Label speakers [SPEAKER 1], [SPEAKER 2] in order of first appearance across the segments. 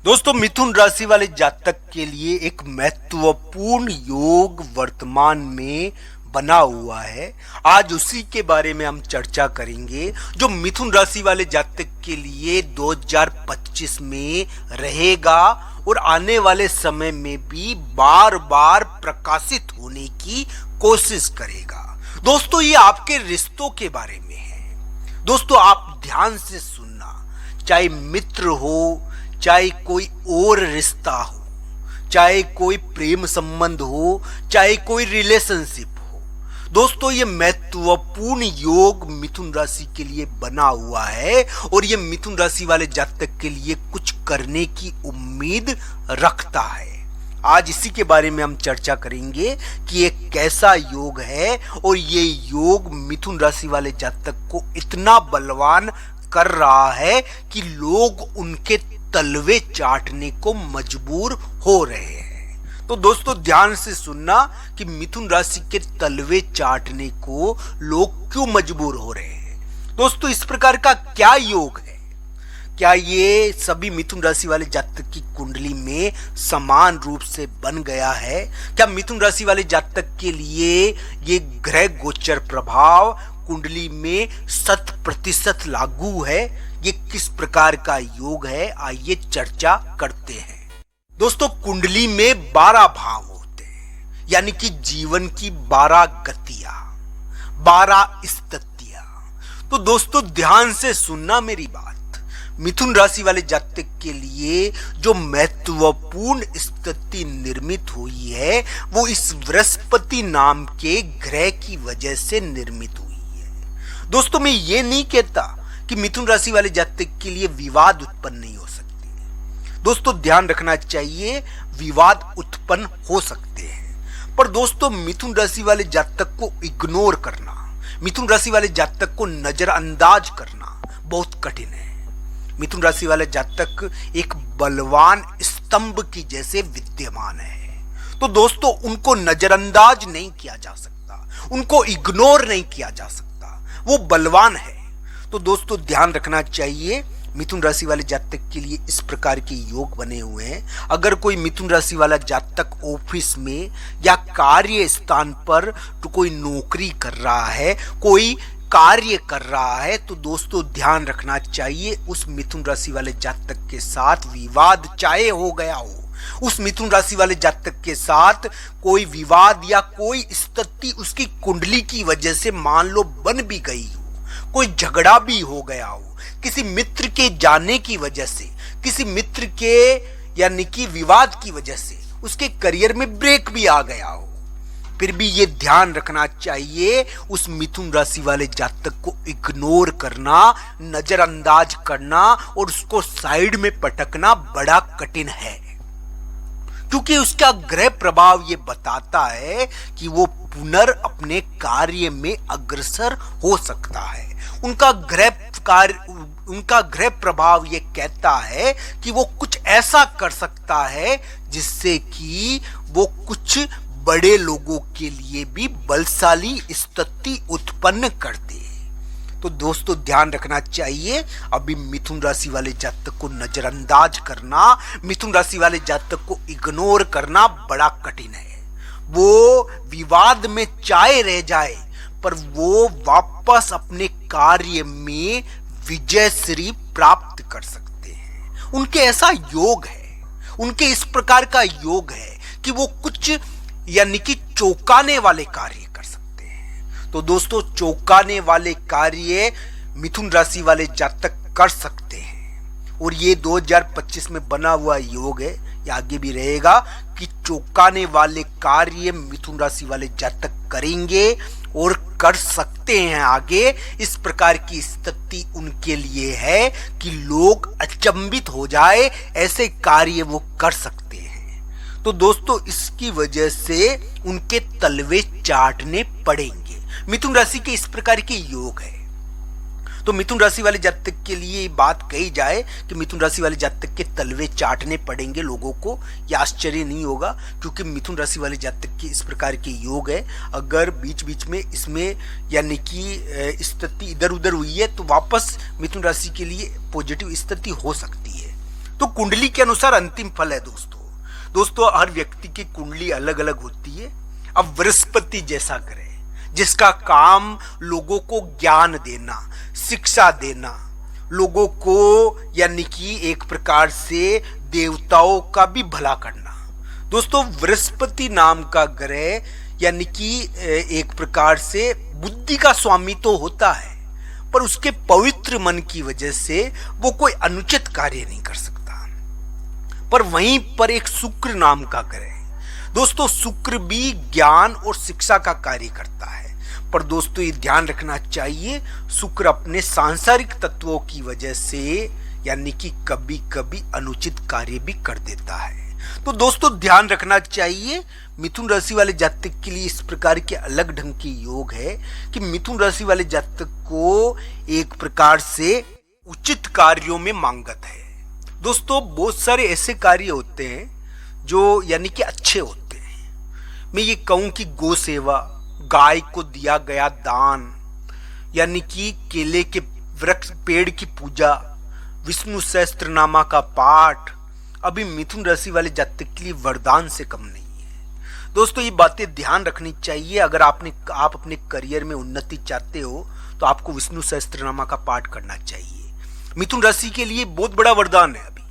[SPEAKER 1] दोस्तों, मिथुन राशि वाले जातक के लिए एक महत्वपूर्ण योग वर्तमान में बना हुआ है। आज उसी के बारे में हम चर्चा करेंगे जो मिथुन राशि वाले जातक के लिए 2025 में रहेगा और आने वाले समय में भी बार बार प्रकाशित होने की कोशिश करेगा। दोस्तों, ये आपके रिश्तों के बारे में है। दोस्तों, आप ध्यान से सुनना, चाहे मित्र हो, चाहे कोई और रिश्ता हो, चाहे कोई प्रेम संबंध हो, चाहे कोई रिलेशनशिप हो। दोस्तों, ये महत्वपूर्ण योग मिथुन राशि के लिए बना हुआ है और ये मिथुन राशि वाले जातक के लिए कुछ करने की उम्मीद रखता है। आज इसी के बारे में हम चर्चा करेंगे कि ये कैसा योग है और ये योग मिथुन राशि वाले जातक को इतना बलवान कर रहा है कि लोग उनके तलवे चाटने को मजबूर हो रहे हैं। तो दोस्तों, ध्यान से सुनना कि मिथुन राशि के तलवे चाटने को लोग क्यों मजबूर हो रहे हैं। दोस्तों, इस प्रकार का क्या योग है? क्या ये सभी मिथुन राशि वाले जातक की कुंडली में समान रूप से बन गया है? क्या मिथुन राशि वाले जातक के लिए ये ग्रह गोचर प्रभाव कुंडली में 100% लागू है? ये किस प्रकार का योग है, आइए चर्चा करते हैं। दोस्तों, कुंडली में 12 भाव होते हैं, यानी कि जीवन की 12 गतियां, 12 स्थितियां। तो दोस्तों, ध्यान से सुनना मेरी बात। मिथुन राशि वाले जातक के लिए जो महत्वपूर्ण स्थिति निर्मित हुई है वो इस बृहस्पति नाम के ग्रह की वजह से निर्मित हुई है। दोस्तों, मैं ये नहीं कहता कि मिथुन राशि वाले जातक के लिए विवाद उत्पन्न नहीं हो सकते। दोस्तों, ध्यान रखना चाहिए, विवाद उत्पन्न हो सकते हैं, पर दोस्तों मिथुन राशि वाले जातक को इग्नोर करना, मिथुन राशि वाले जातक को नजरअंदाज करना बहुत कठिन है। मिथुन राशि वाले जातक एक बलवान स्तंभ की जैसे विद्यमान है। तो दोस्तों, उनको नजरअंदाज नहीं किया जा सकता, उनको इग्नोर नहीं किया जा सकता, वो बलवान है। तो दोस्तों, ध्यान रखना चाहिए, मिथुन राशि वाले जातक के लिए इस प्रकार के योग बने हुए हैं। अगर कोई मिथुन राशि वाला जातक ऑफिस में या कार्य स्थान पर तो कोई नौकरी कर रहा है, कोई कार्य कर रहा है, तो दोस्तों ध्यान रखना चाहिए उस मिथुन राशि वाले जातक के साथ विवाद चाहे हो गया हो, उस मिथुन राशि वाले जातक के साथ कोई विवाद या कोई स्थिति उसकी कुंडली की वजह से मान लो बन भी गई हो, कोई झगड़ा भी हो गया हो, किसी मित्र के जाने की वजह से, किसी मित्र के यानी कि विवाद की वजह से उसके करियर में ब्रेक भी आ गया हो, फिर भी ये ध्यान रखना चाहिए उस मिथुन राशि वाले जातक को इग्नोर करना, नजरअंदाज करना और उसको साइड में पटकना बड़ा कठिन है, क्योंकि उसका ग्रह प्रभाव ये बताता है कि वो पुनर् अपने कार्य में अग्रसर हो सकता है। उनका ग्रह प्रभाव ये कहता है कि वो कुछ ऐसा कर सकता है जिससे कि वो कुछ बड़े लोगों के लिए भी बलशाली स्थिति उत्पन्न कर दे। तो दोस्तों, ध्यान रखना चाहिए, अभी मिथुन राशि वाले जातक को नजरअंदाज करना, मिथुन राशि वाले जातक को इग्नोर करना बड़ा कठिन है। वो विवाद में चाहे रह जाए पर वो वापस अपने कार्य में विजयश्री प्राप्त कर सकते हैं। उनके ऐसा योग है, उनके इस प्रकार का योग है कि वो कुछ यानी कि चौंकाने वाले कार्य कर सकते हैं। तो दोस्तों, चौंकाने वाले कार्य मिथुन राशि वाले जातक कर सकते हैं और ये 2025 में बना हुआ योग है, ये आगे भी रहेगा कि चौंकाने वाले कार्य मिथुन राशि वाले जातक करेंगे और कर सकते हैं। आगे इस प्रकार की स्थिति उनके लिए है कि लोग अचंभित हो जाए, ऐसे कार्य वो कर सकते हैं। तो दोस्तों, इसकी वजह से उनके तलवे चाटने पड़ेंगे। मिथुन राशि के इस प्रकार के योग है। तो मिथुन राशि वाले जातक के लिए बात कही जाए कि मिथुन राशि वाले जातक के तलवे चाटने पड़ेंगे लोगों को, यह आश्चर्य नहीं होगा, क्योंकि मिथुन राशि वाले जातक के इस प्रकार के योग है। अगर बीच बीच में इसमें यानी कि स्थिति इधर उधर हुई है तो वापस मिथुन राशि के लिए पॉजिटिव स्थिति हो सकती है। तो कुंडली के अनुसार अंतिम फल है दोस्तों हर व्यक्ति की कुंडली अलग अलग होती है। अब बृहस्पति जैसा ग्रह जिसका काम लोगों को ज्ञान देना, शिक्षा देना, लोगों को यानी कि एक प्रकार से देवताओं का भी भला करना। दोस्तों बृहस्पति नाम का ग्रह यानी कि एक प्रकार से बुद्धि का स्वामी तो होता है, पर उसके पवित्र मन की वजह से वो कोई अनुचित कार्य नहीं कर सकता। पर वहीं पर एक शुक्र नाम का ग्रह, दोस्तों शुक्र भी ज्ञान और शिक्षा का कार्य करता है, पर दोस्तों ये ध्यान रखना चाहिए शुक्र अपने सांसारिक तत्वों की वजह से यानी कि कभी कभी अनुचित कार्य भी कर देता है। तो दोस्तों ध्यान रखना चाहिए मिथुन राशि वाले जातक के लिए इस प्रकार के अलग ढंग के योग है कि मिथुन राशि वाले जातक को एक प्रकार से उचित कार्यों में मांगत है। दोस्तों बहुत सारे ऐसे कार्य होते हैं जो यानी कि अच्छे होते हैं। मैं ये कहूं कि गौ सेवा, गाय को दिया गया दान, यानी कि केले के वृक्ष पेड़ की पूजा, विष्णु सहस्त्रनामा का पाठ अभी मिथुन राशि वाले जातक के लिए वरदान से कम नहीं है। दोस्तों ये बातें ध्यान रखनी चाहिए। अगर आप अपने करियर में उन्नति चाहते हो तो आपको विष्णु सहस्त्रनामा का पाठ करना चाहिए। मिथुन राशि के लिए बहुत बड़ा वरदान है। अभी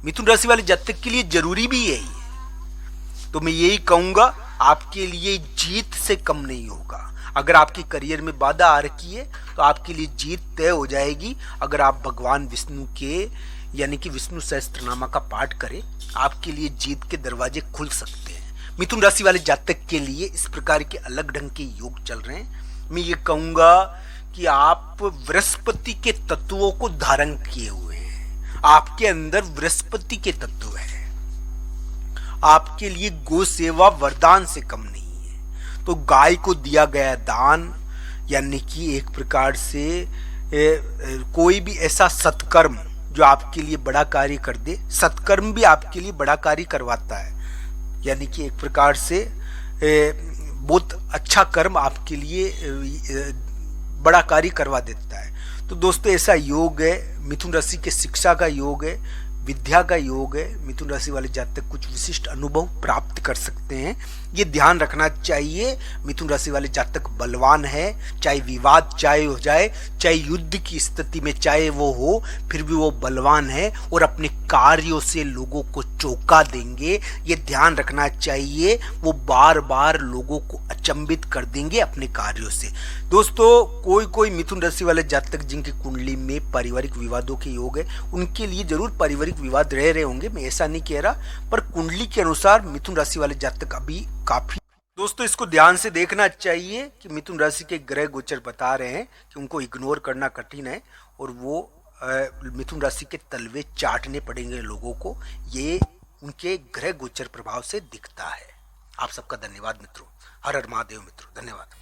[SPEAKER 1] मिथुन राशि वाले जातक के लिए जरूरी भी यही है। तो मैं यही कहूंगा आपके लिए जीत से कम नहीं होगा। अगर आपके करियर में बाधा आ रखी है तो आपके लिए जीत तय हो जाएगी अगर आप भगवान विष्णु के यानी कि विष्णु सहस्त्रनामा का पाठ करें। आपके लिए जीत के दरवाजे खुल सकते हैं। मिथुन राशि वाले जातक के लिए इस प्रकार के अलग ढंग के योग चल रहे हैं। मैं ये कहूंगा कि आप बृहस्पति के तत्वों को धारण किए हुए हैं। आपके अंदर बृहस्पति के तत्व है। आपके लिए गौ सेवा वरदान से कम नहीं है। तो गाय को दिया गया दान यानी कि एक प्रकार से कोई भी ऐसा सत्कर्म जो आपके लिए बड़ा कार्य कर दे, सत्कर्म भी आपके लिए बड़ा कार्य करवाता है। यानी कि एक प्रकार से बहुत अच्छा कर्म आपके लिए बड़ा कार्य करवा देता है। तो दोस्तों ऐसा योग है। मिथुन राशि के शिक्षा का योग है, विद्या का योग है। मिथुन राशि वाले जातक कुछ विशिष्ट अनुभव प्राप्त कर सकते हैं। ये ध्यान रखना चाहिए। मिथुन राशि वाले जातक बलवान है, चाहे विवाद चाहे हो जाए, चाहे युद्ध की स्थिति में चाहे वो हो, फिर भी वो बलवान है और अपने कार्यों से लोगों को चौंका देंगे। ये ध्यान रखना चाहिए। वो बार बार लोगों को अचंभित कर देंगे अपने कार्यों से। दोस्तों कोई मिथुन राशि वाले जातक जिनकी कुंडली में पारिवारिक विवादों के योग है, उनके लिए जरूर पारिवारिक विवाद रह रहे होंगे, मैं ऐसा नहीं कह रहा, पर कुंडली के अनुसार मिथुन राशि वाले जातक अभी काफी। दोस्तों इसको ध्यान से देखना चाहिए कि मिथुन राशि के ग्रह गोचर बता रहे हैं कि उनको इग्नोर करना कठिन है और वो मिथुन राशि के तलवे चाटने पड़ेंगे लोगों को। ये उनके ग्रह गोचर प्रभाव से दिखता है। आप सबका धन्यवाद मित्रों। हर हर महादेव मित्रों, धन्यवाद।